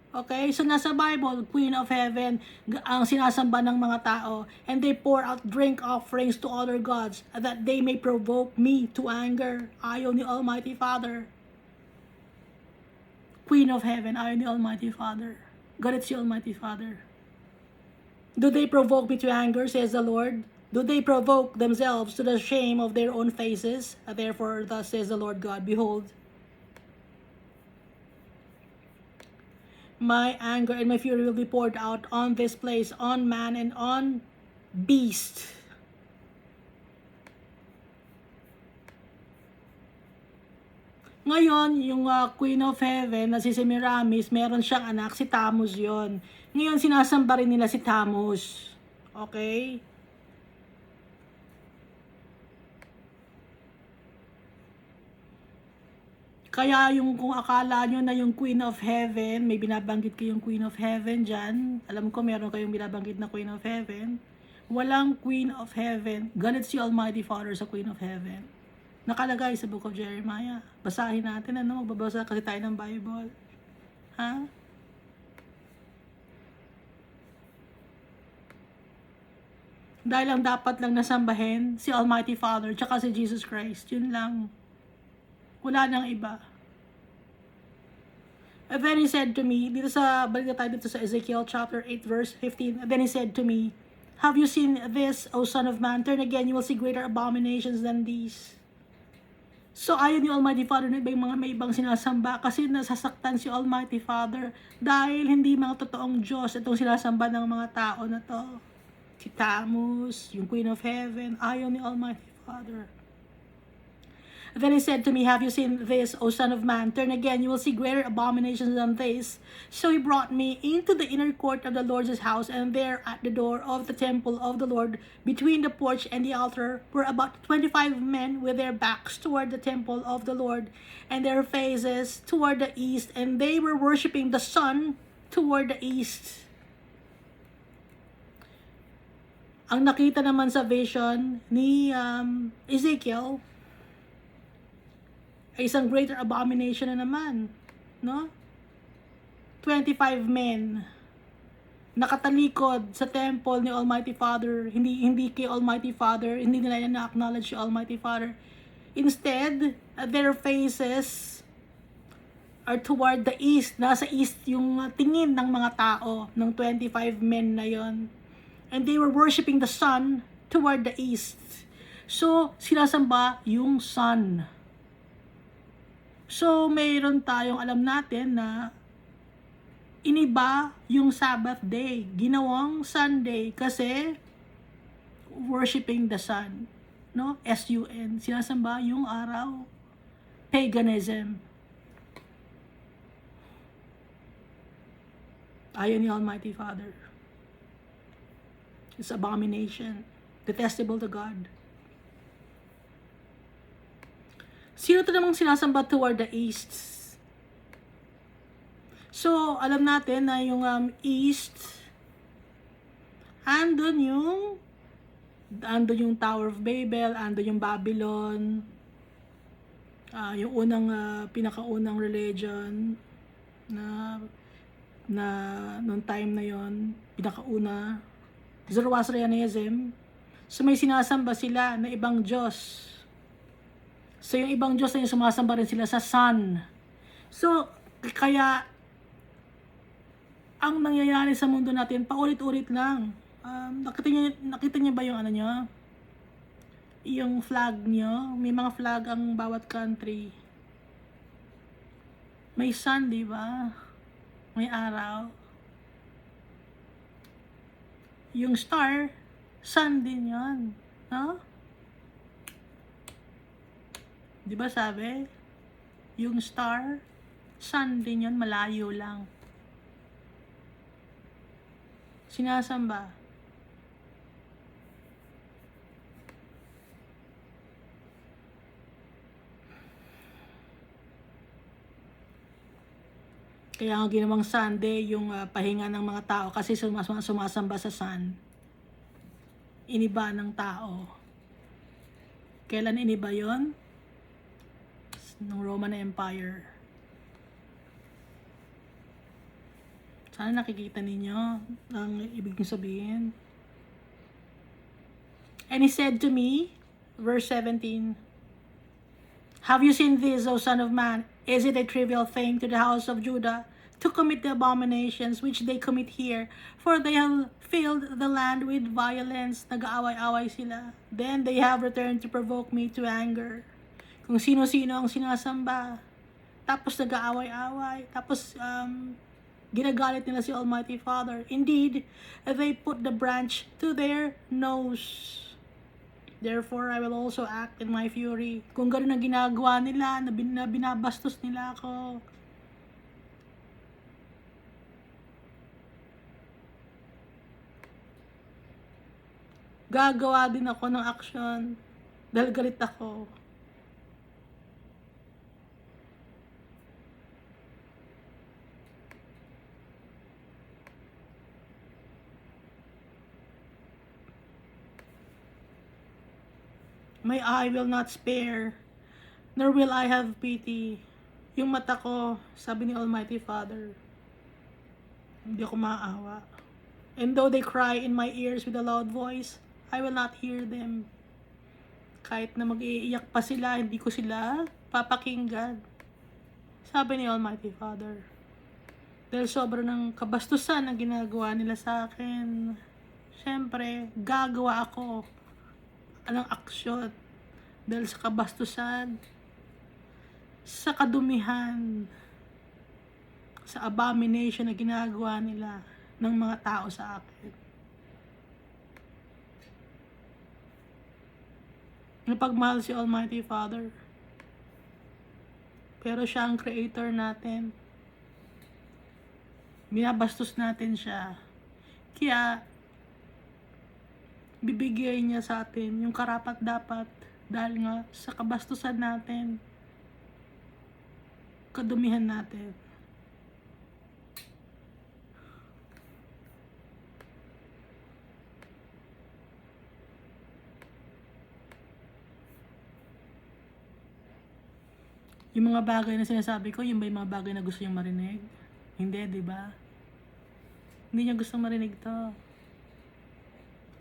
Okay, so nasa Bible, Queen of Heaven ang sinasamba ng mga tao, and they pour out drink offerings to other gods that they may provoke me to anger. Ayaw ni Almighty Father. Queen of Heaven, ayaw ni Almighty Father. Galit si Almighty Father. Do they provoke me to anger, says the Lord? Do they provoke themselves to the shame of their own faces? Therefore, thus says the Lord God, behold, my anger and my fury will be poured out on this place, on man and on beast. Ngayon, yung Queen of Heaven na si Semiramis, meron siyang anak, si Tammuz yon. Ngayon, sinasamba rin nila si Tammuz. Okay? Kaya yung kung akala nyo na yung Queen of Heaven, may binabanggit kayong Queen of Heaven dyan, alam ko meron kayong binabanggit na Queen of Heaven, walang Queen of Heaven. Galit si Almighty Father sa Queen of Heaven. Nakalagay sa Book of Jeremiah. Basahin natin, magbabasa kasi tayo ng Bible. Ha? Dahil ang dapat lang nasambahin si Almighty Father tsaka si Jesus Christ. Yun lang. Wala nang iba. And then he said to me, balik na tayo dito sa Ezekiel chapter 8 verse 15. And then he said to me, have you seen this, O Son of Man? Turn again, you will see greater abominations than these. So ayon ni Almighty Father na may ibang sinasamba kasi nasasaktan si Almighty Father dahil hindi mga totoong Diyos itong sinasamba ng mga tao na to. Si Tammuz, yung Queen of Heaven, ayon ni Almighty Father. Then he said to me, have you seen this, O Son of Man? Turn again, you will see greater abominations than this. So he brought me into the inner court of the Lord's house, and there at the door of the temple of the Lord, between the porch and the altar, were about 25 men with their backs toward the temple of the Lord, and their faces toward the east, and they were worshiping the sun toward the east. Ang nakita naman sa vision ni Ezekiel ay isang greater abomination na naman, no? 25 men nakatalikod sa temple ni Almighty Father, hindi kay Almighty Father, hindi nila na-acknowledge si Almighty Father. Instead, their faces are toward the east. Nasa east yung tingin ng mga tao ng 25 men na yon. And they were worshiping the sun toward the east. So, sinasamba yung sun. So, mayroon tayong alam natin na iniba yung Sabbath day. Ginawang Sunday kasi worshiping the sun. No? S-U-N. Sinasamba yung araw. Paganism. Ayon ni Almighty Father. It's abomination. Detestable to God. Sino to namang sinasamba toward the east? So, alam natin na yung east, andun yung Tower of Babel, andun yung Babylon, yung pinakaunang religion na noong time na yon, pinakauna, Zoroastrianism. So may sinasamba sila na ibang Diyos. So yung ibang Diyos na yung sumasamba rin sila sa sun. So kaya ang nangyayari sa mundo natin paulit-ulit lang. Nakita niyo ba yung ano nyo? Yung flag nyo? May mga flag ang bawat country. May sun, di ba? May araw. Yung star, sun din yon, no? Di ba sabi? Yung star, sun din yon, malayo lang. Sinasamba. Kaya nga ginawang Sunday yung pahinga ng mga tao kasi sumasamba sa sun. Iniba ng tao. Kailan iniba yon? Ng Roman Empire. Sana nakikita ninyo ang ibig sabihin. And he said to me, verse 17, have you seen this, O Son of Man? Is it a trivial thing to the house of Judah to commit the abominations which they commit here? For they have filled the land with violence. Nag-aaway-away sila. Then they have returned to provoke me to anger. Kung sino-sino ang sinasamba. Tapos nag-aaway-away. Tapos ginagalit nila si Almighty Father. Indeed, they put the branch to their nose. Therefore, I will also act in my fury. Kung gano'n ang ginagawa nila, na binabastos nila ako. Gagawa din ako ng action dahil galit ako. My eye will not spare, nor will I have pity. Yung mata ko, sabi ni Almighty Father, hindi ako maawa. And though they cry in my ears with a loud voice, I will not hear them. Kahit na mag-iiyak pa sila, hindi ko sila papakinggan. Sabi ni Almighty Father. Dahil sobra ng kabastusan ang ginagawa nila sa akin. Siyempre, gagawa ako ng aksyon. Dahil sa kabastusan, sa kadumihan, sa abomination na ginagawa nila ng mga tao sa akin. Napagmahal si Almighty Father. Pero siya ang creator natin. Binabastos natin siya. Kaya, bibigay niya sa atin yung karapat-dapat dahil nga sa kabastusan natin, kadumihan natin. Yung mga bagay na sinasabi ko, yung ba yung mga bagay na gusto niyang marinig? Hindi, di ba? Hindi niya gustong marinig to.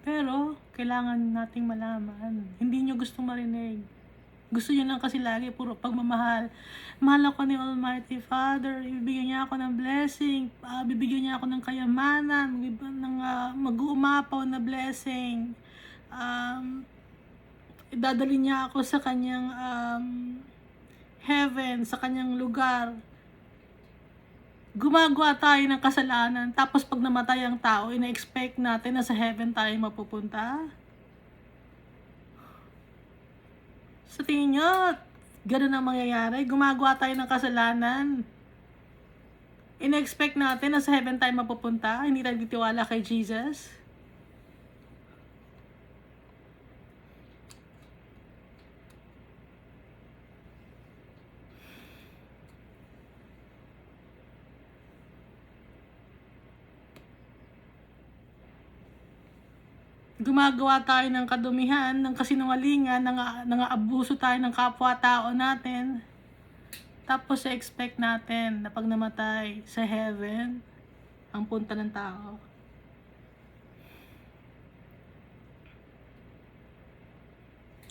Pero, kailangan nating malaman. Hindi niyo gustong marinig. Gusto niyo lang kasi lagi, puro pagmamahal. Mahal ako ni Almighty Father. Bibigyan niya ako ng blessing. Bibigyan niya ako ng kayamanan. Mag-uumapaw na blessing. Dadalhin niya ako sa kanyang heaven, sa kanyang lugar. Gumagawa tayo ng kasalanan, tapos pag namatay ang tao, ina-expect natin na sa heaven tayo mapupunta. Sa tingin nyo, ganun ang mangyayari? Gumagawa tayo ng kasalanan, ina-expect natin na sa heaven tayo mapupunta, hindi tayo titiwala kay Jesus. Gumagawa tayo ng kadumihan, ng kasinungalingan, nang-aabuso tayo ng kapwa-tao natin. Tapos expect natin na pag namatay sa heaven, ang punta ng tao.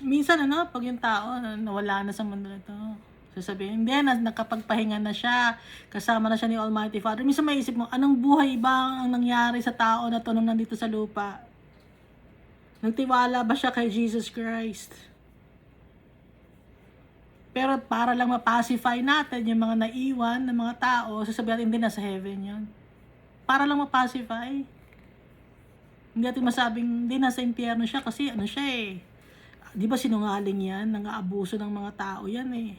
Minsan pag yung tao nawala na sa mundo na to, sasabihin, hindi na, nakapagpahinga na siya, kasama na siya ni Almighty Father. Minsan may isip mo, anong buhay ba ang nangyari sa tao na to nung nandito sa lupa? Nagtiwala ba siya kay Jesus Christ? Pero para lang mapacify natin yung mga naiwan ng mga tao, sasabihin natin, hindi na sa heaven yun. Para lang mapacify. Hindi natin masabing, hindi nasa impyerno siya kasi siya eh. Di ba sinungaling yan? Nang-aabuso ng mga tao yan eh.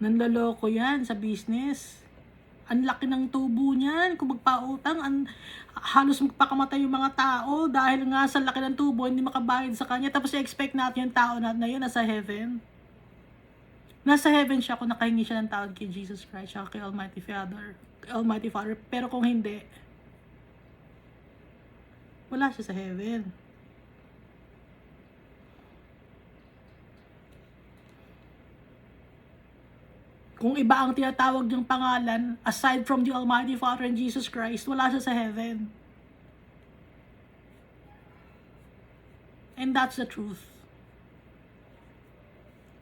Nanloloko yan sa business. Ang laki ng tubo niyan. Kung magpautang, halos magpakamatay yung mga tao dahil nga sa laki ng tubo, hindi makabayad sa kanya. Tapos i-expect natin yung tao na yun nasa heaven. Nasa heaven siya kung nakahingi siya ng tawad kay Jesus Christ, siya kay Almighty Father. Pero kung hindi, wala siya sa heaven. Kung iba ang tinatawag niyang pangalan, aside from the Almighty Father and Jesus Christ, wala siya sa heaven. And that's the truth.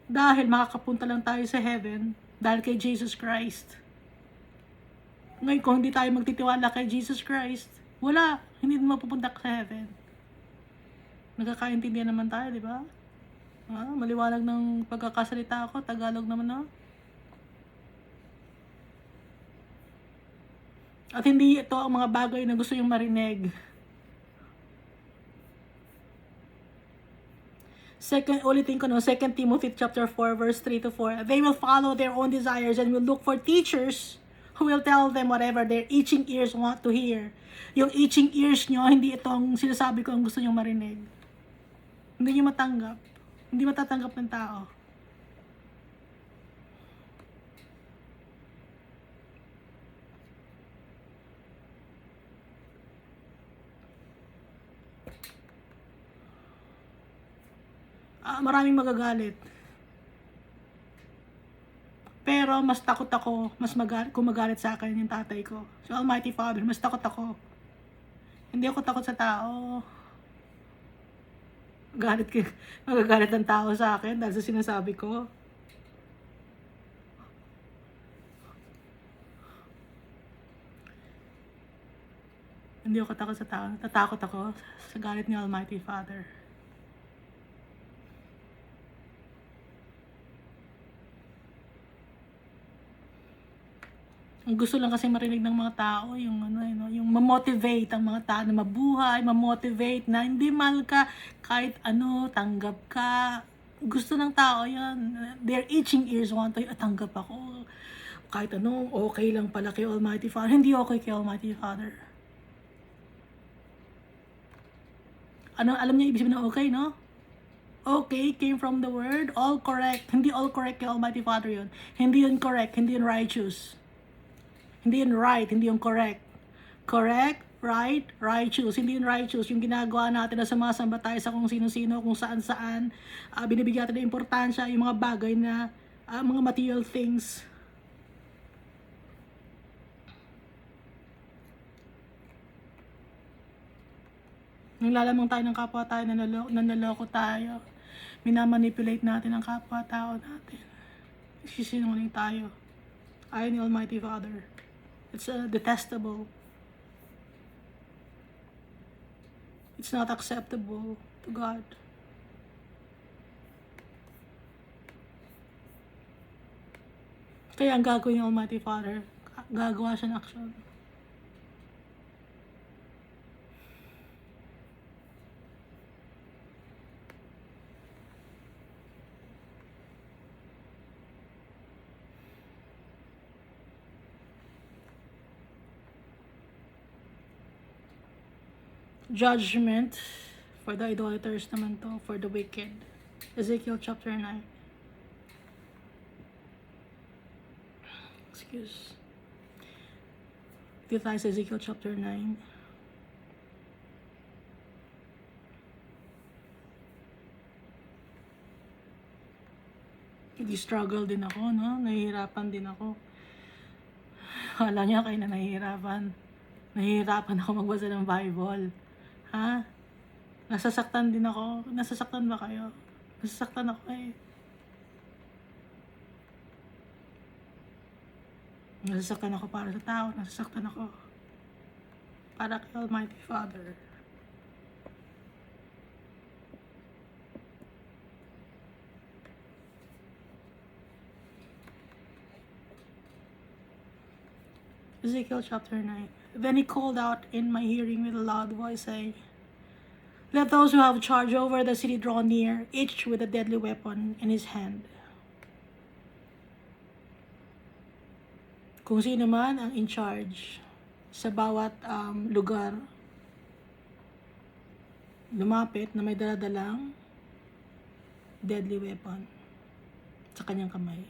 Dahil makakapunta lang tayo sa heaven dahil kay Jesus Christ. Ngayon, kung hindi tayo magtitiwala kay Jesus Christ, wala, hindi mapupunta sa heaven. Nagkakaintindihan naman tayo, di ba? Maliwanag ng pagkakasalita ako, Tagalog naman At hindi ito ang mga bagay na gusto yung marinig. Ulitin ko 2 Timothy chapter 4 verse 3 to 4. They will follow their own desires and will look for teachers who will tell them whatever their itching ears want to hear. Yung itching ears nyo, hindi ito ang sinasabi ko ang gusto nyo marinig. Hindi nyo matanggap. Hindi matatanggap ng tao. Maraming magagalit. Pero mas takot ako, kung magalit sa akin yung tatay ko. So Almighty Father, mas takot ako. Hindi ako takot sa tao. Magagalit ang tao sa akin dahil sa sinasabi ko. Hindi ako takot sa tao. Tatakot ako sa galit ni Almighty Father. Ang gusto lang kasi marinig ng mga tao, yung yung ma-motivate ang mga tao na mabuhay, ma-motivate na hindi mahal ka, kahit tanggap ka. Gusto ng tao yan. Their itching ears want to, tanggap ako. Kahit okay lang pala kay Almighty Father. Hindi okay kay Almighty Father. Alam niyo ibig sabihin na okay, no? Okay came from the word all correct. Hindi all correct kay Almighty Father yun. Hindi yun correct, hindi yun righteous. Hindi yun right, hindi yun correct. Correct, right, righteous. Hindi yun righteous. Yung ginagawa natin na sumasamba tayo sa kung sino-sino, kung saan-saan. Binibigyan natin ng importansya, yung mga bagay na, mga material things. Nilalamang tayo ng kapwa tayo, nanaloko tayo. Minamanipulate natin ang kapwa-tao natin. Sisinungaling tayo. Ayaw ni Almighty Father. It's detestable. It's not acceptable to God. Kaya ang gagawin ng Almighty Father, gagawa siya ng action. Judgment for the idolaters naman to, for the wicked. Ezekiel chapter 9. Excuse. Dito tayo sa Ezekiel chapter 9. Struggle din ako, no? Nahihirapan din ako. Kala niya kayo na nahihirapan. Nahihirapan ako magbasa ng Bible. Ha? Nasasaktan din ako. Nasasaktan ba kayo? Nasasaktan ako eh. Nasasaktan ako para sa tao. Nasasaktan ako para kay Almighty Father. Ezekiel chapter 9. Then he called out in my hearing with a loud voice, saying, "Let those who have charge over the city draw near, each with a deadly weapon in his hand." Kung sino man ang in charge sa bawat lugar, lumapit na may daladalang deadly weapon sa kanyang kamay.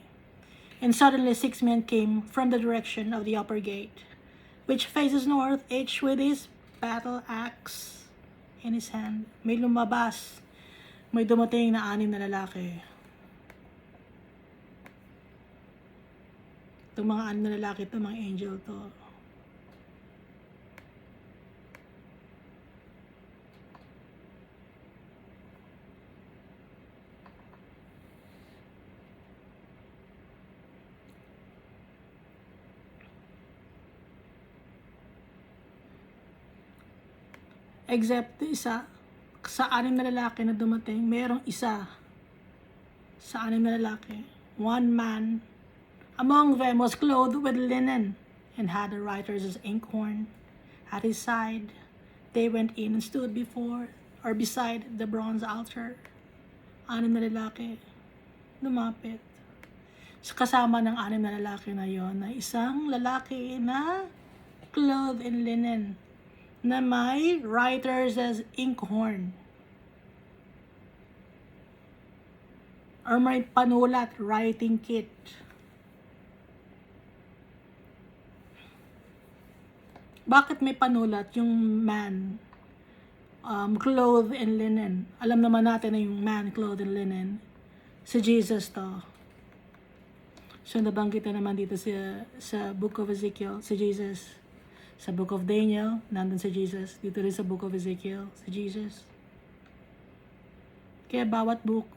And suddenly 6 men came from the direction of the upper gate, which faces north, each with his battle axe in his hand. May lumabas, may dumating na 6 na lalaki. Itong mga 6 na lalaki ito, mga angel to. Except isa, sa 6 na lalaki na dumating, merong isa sa 6 na lalaki. One man among them was clothed with linen and had a writer's inkhorn at his side. They went in and stood before or beside the bronze altar. 6 na lalaki lumapit. Kasama ng 6 na lalaki na yon na isang lalaki na clothed in linen na may writer's inkhorn or may panulat, writing kit. Bakit may panulat yung man clothed in linen? Alam naman natin na yung man clothed in linen si Jesus to. So nabanggit na naman dito sa book of Ezekiel si Jesus. Sa Book of Daniel, nandun si Jesus. Dito rin sa Book of Ezekiel, si Jesus. Kaya bawat book,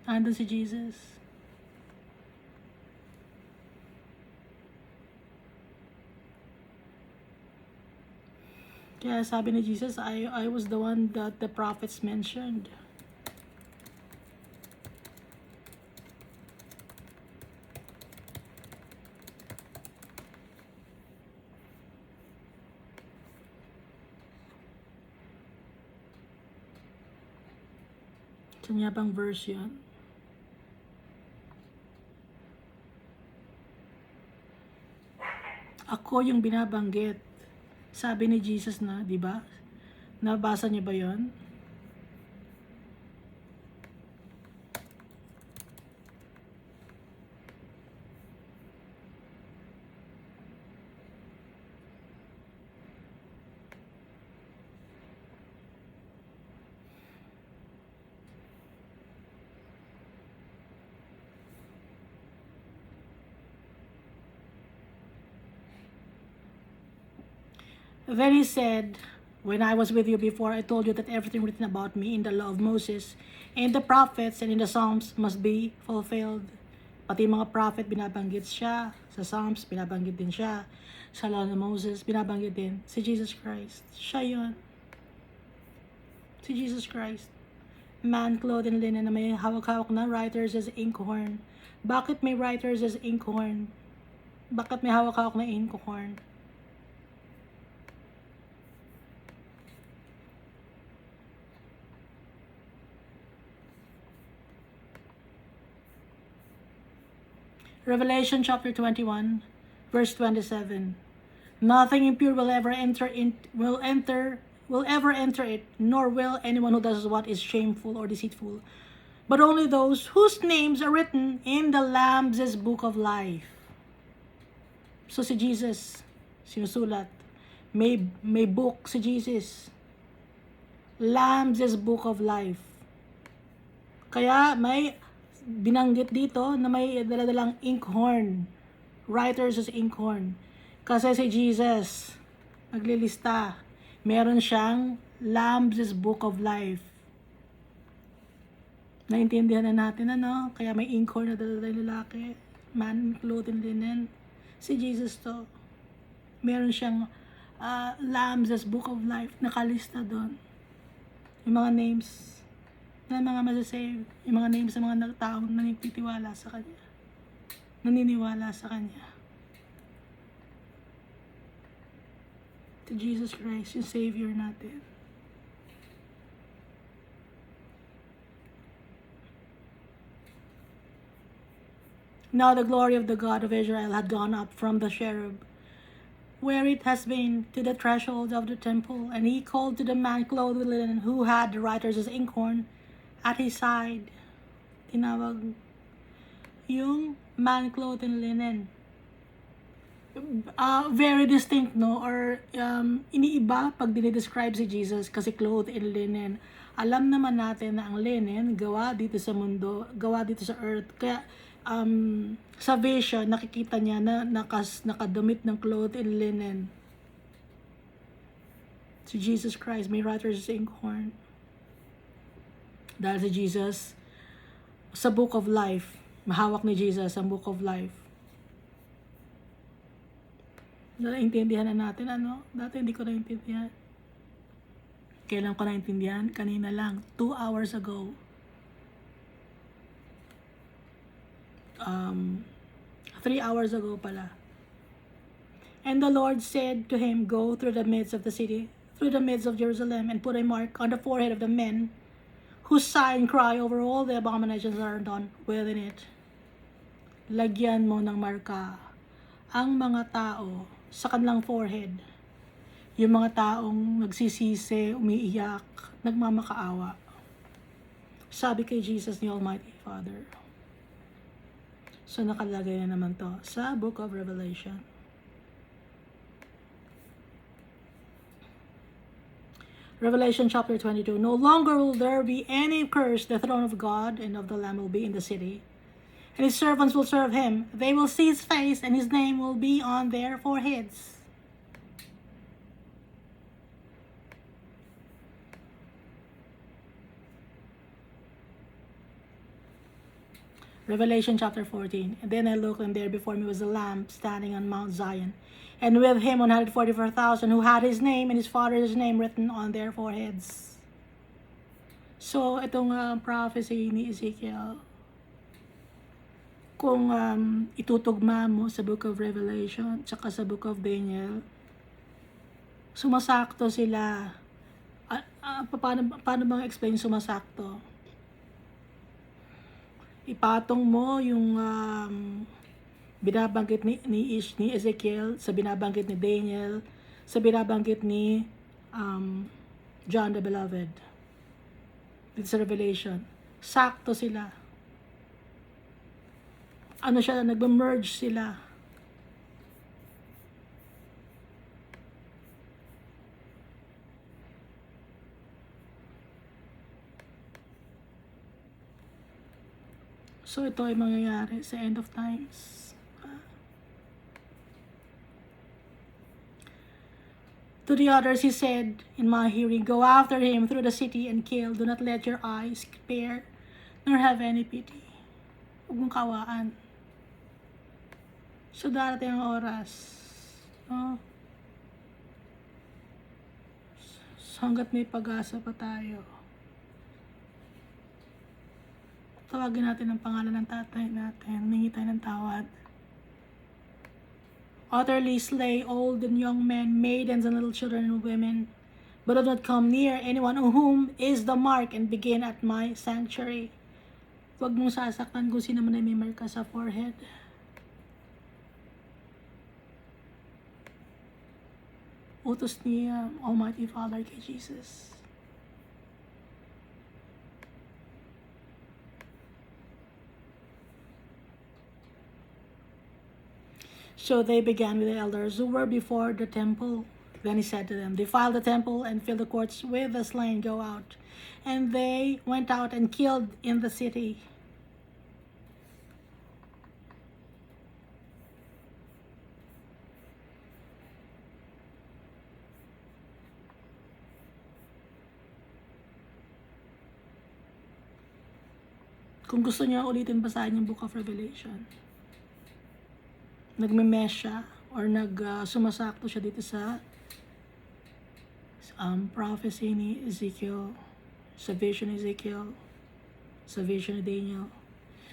nandun si Jesus. Kaya sabi ni Jesus, I was the one that the prophets mentioned. Saan niya bang verse yun? Ako yung binabanggit. Sabi ni Jesus na, di ba? Nabasa niyo ba yon? Then he said, when I was with you before, I told you that everything written about me in the law of Moses, in the prophets, and in the Psalms must be fulfilled. Pati mga prophet, binabanggit siya. Sa Psalms, binabanggit din siya. Sa law of Moses, binabanggit din. Si Jesus Christ. Siya yun. Si Jesus Christ. Man clothed in linen na may hawak-hawak na writers as inkhorn. Bakit may writers as inkhorn? Bakit may hawak-hawak na inkhorn? Revelation chapter 21, verse 27. Nothing impure will ever enter it, nor will anyone who does what is shameful or deceitful, but only those whose names are written in the Lamb's book of life. So si Jesus, sinusulat. May book si Jesus. Lamb's book of life. Kaya may binanggit dito na may daladalang inkhorn. Writers as inkhorn. Kasi si Jesus, naglilista. Meron siyang Lamb's Book of Life. Naintindihan na natin, ano? Kaya may inkhorn na daladalang lalaki. Man clothed in linen. Si Jesus to. Meron siyang Lamb's Book of Life. Nakalista doon. Yung mga names na mga masasave, yung mga names sa mga taong naniniwala sa Kanya. Naniniwala sa Kanya. To Jesus Christ, yung Savior natin. Now the glory of the God of Israel had gone up from the cherub, where it has been, to the threshold of the temple, and he called to the man clothed with linen, who had the writers as inkhorn at his side. Tinawag yung man clothed in linen. Very distinct, no? Or iniiba pag dinidescribe si Jesus kasi clothed in linen. Alam naman natin na ang linen gawa dito sa mundo, gawa dito sa earth. Kaya sa vision nakikita niya na nakadamit ng clothed in linen. Si Jesus Christ, may writers as inkhorn. Dahil si Jesus, sa Book of Life, mahawak ni Jesus ang Book of Life. Naintindihan na natin, ano? Dati hindi ko naintindihan. Kailan ko naintindihan? Kanina lang, 2 hours ago. 3 hours ago pala. And the Lord said to him, go through the midst of the city, through the midst of Jerusalem, and put a mark on the forehead of the men who sigh and cry over all the abominations that are done within it. Lagyan mo ng marka ang mga tao sa kanilang forehead. Yung mga taong nagsisisi, umiiyak, nagmamakaawa. Sabi kay Jesus ni Almighty Father. So nakalagay na naman to sa Book of Revelation. Revelation chapter 22. No longer will there be any curse. The throne of God and of the Lamb will be in the city, and his servants will serve him. They will see his face, and his name will be on their foreheads. Revelation chapter 14. And then I looked, and there before me was a Lamb standing on Mount Zion, and with him 144,000 who had his name and his father's name written on their foreheads. So, itong prophecy ni Ezekiel, kung itutugma mo sa Book of Revelation tsaka sa Book of Daniel, sumasakto sila. Paano bang explain sumasakto? Ipatong mo yung binabanggit ni Ezekiel sa binabanggit ni Daniel, sa binabanggit ni John the Beloved dito sa Revelation. Sakto sila. Ano siya, nagme-merge sila. So, ito ay mangyayari sa end of times. To the others, he said in my hearing, go after him through the city and kill. Do not let your eyes spare, nor have any pity. Huwag mong kawaan. So, darating ang oras. No? So, hanggat may pag-asa pa tayo, tawagin natin ang pangalan ng tatay natin. Humingi tayo ng tawad. Utterly slay old and young men, maidens and little children and women, but do not come near anyone of whom is the mark, and begin at my sanctuary. Huwag mong sasaktan kung sino man ay may marka sa forehead. Utos ni Almighty Father kay Jesus. So they began with the elders who were before the temple. Then he said to them, defile the temple and fill the courts with the slain, go out. And they went out and killed in the city. Kung gusto niyo ulitin basahin yung Book of Revelation, nagme-mesh siya or sumasakto siya dito sa prophecy ni Ezekiel, sa vision ni Ezekiel, sa vision ni Daniel.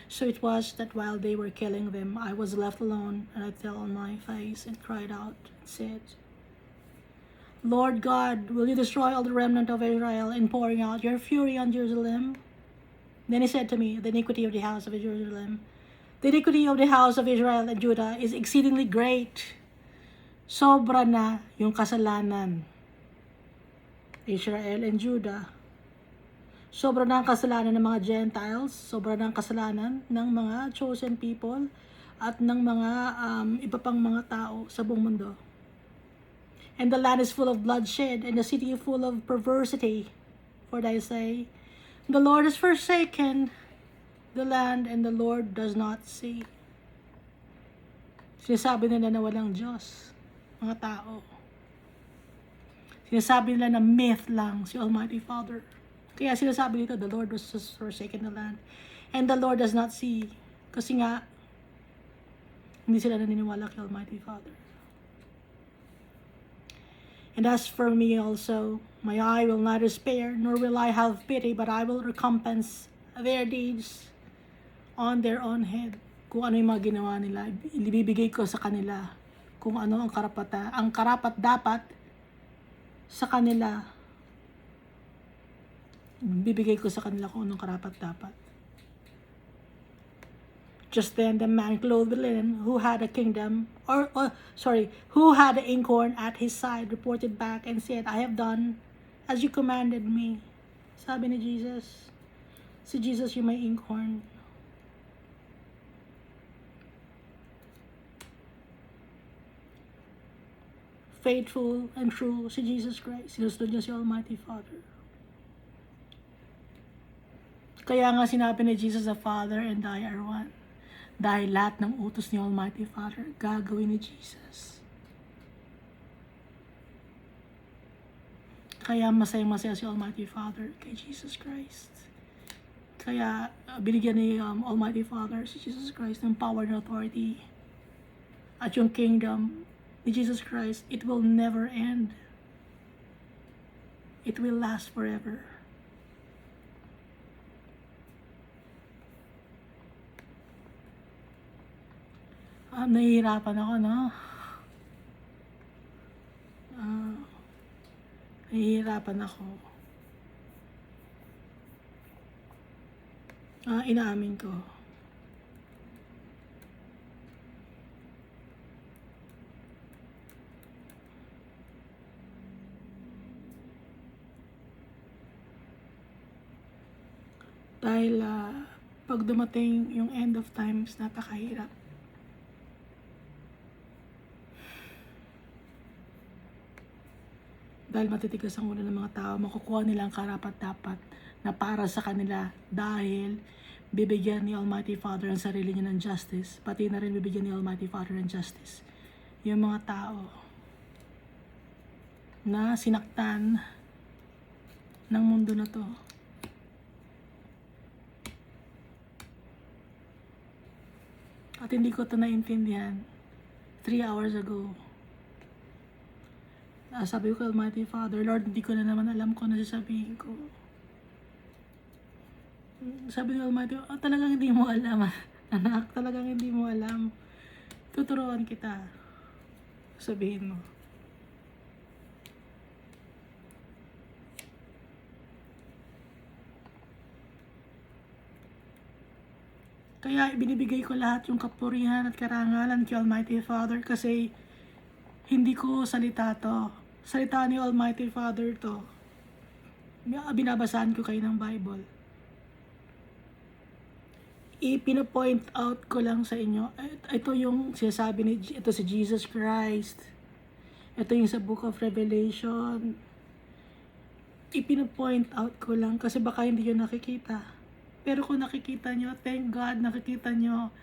So it was that while they were killing them, I was left alone, and I fell on my face and cried out and said, Lord God, will you destroy all the remnant of Israel in pouring out your fury on Jerusalem? Then he said to me, the iniquity of the house of Jerusalem, the iniquity of the house of Israel and Judah is exceedingly great. Sobra na yung kasalanan. Israel and Judah. Sobra na ang kasalanan ng mga Gentiles. Sobra na ang kasalanan ng mga chosen people at ng mga iba pang mga tao sa buong mundo. And the land is full of bloodshed, and the city full of perversity. For they say, the Lord is forsaken the land, and the Lord does not see. Sinasabi nila na walang Diyos, mga tao. Sinasabi nila na myth lang si Almighty Father. Kaya sinasabi dito, the Lord was forsaken the land, and the Lord does not see. Kasi nga, hindi sila naniniwala kay Almighty Father. And as for me also, my eye will neither spare, nor will I have pity, but I will recompense their deeds on their own head. Kung ano yung mga ginawa nila, ibibigay ko sa kanila. Kung ano ang karapat dapat sa kanila, bibigay ko sa kanila kung anong karapat dapat. Just then the man clothed with linen, who had a who had an inkhorn at his side, reported back and said, I have done as you commanded me. Sabi ni Jesus, si Jesus yung may inkhorn. Faithful and true si Jesus Christ. Sinusunod niya si Almighty Father. Kaya nga sinabi ni Jesus, the Father and I are one. Dahil lahat ng utos ni Almighty Father, gagawin ni Jesus. Kaya masaya-masaya si Almighty Father kay Jesus Christ. Kaya binigyan ni Almighty Father si Jesus Christ ng power and authority. At yung kingdom ni Jesus Christ, it will never end. It will last forever. Nahihirapan ako, no? Nahihirapan ako. Inaamin ko. Dahil pag dumating yung end of times, napakahirap. Dahil matitigas ang ulo ng mga tao, makukuha nila ang karapat-dapat na para sa kanila dahil bibigyan ni Almighty Father ang sarili niya ng justice, pati na rin bibigyan ni Almighty Father ng justice yung mga tao na sinaktan ng mundo na to. At hindi ko ito naintindihan 3 hours ago. Sabi ko kay Almighty Father, Lord, hindi ko na naman alam kung ano sasabihin ko. Sabi ko Almighty, talagang hindi mo alam. Anak, talagang hindi mo alam. Tuturuan kita. Sabihin mo. Kaya ibinibigay ko lahat yung kapurihan at karangalan kay Almighty Father kasi hindi ko salita to. Salita ni Almighty Father to. Binabasahan ko kayo ng Bible. Ipino-point out ko lang sa inyo. Ito yung sinasabi ito si Jesus Christ. Ito yung sa Book of Revelation. Ipino-point out ko lang kasi baka hindi yun nakikita. Pero kung nakikita nyo, thank God, nakikita nyo,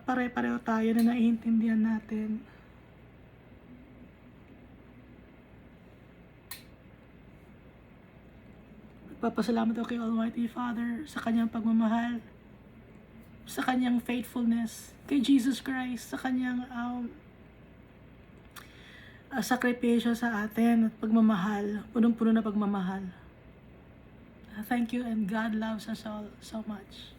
pare-pareho tayo na naiintindihan natin. Papasalamat ako kay Almighty Father sa kanyang pagmamahal, sa kanyang faithfulness, kay Jesus Christ, sa kanyang sakripisyo sa atin at pagmamahal, punong-puno na pagmamahal. Thank you, and God loves us all so much.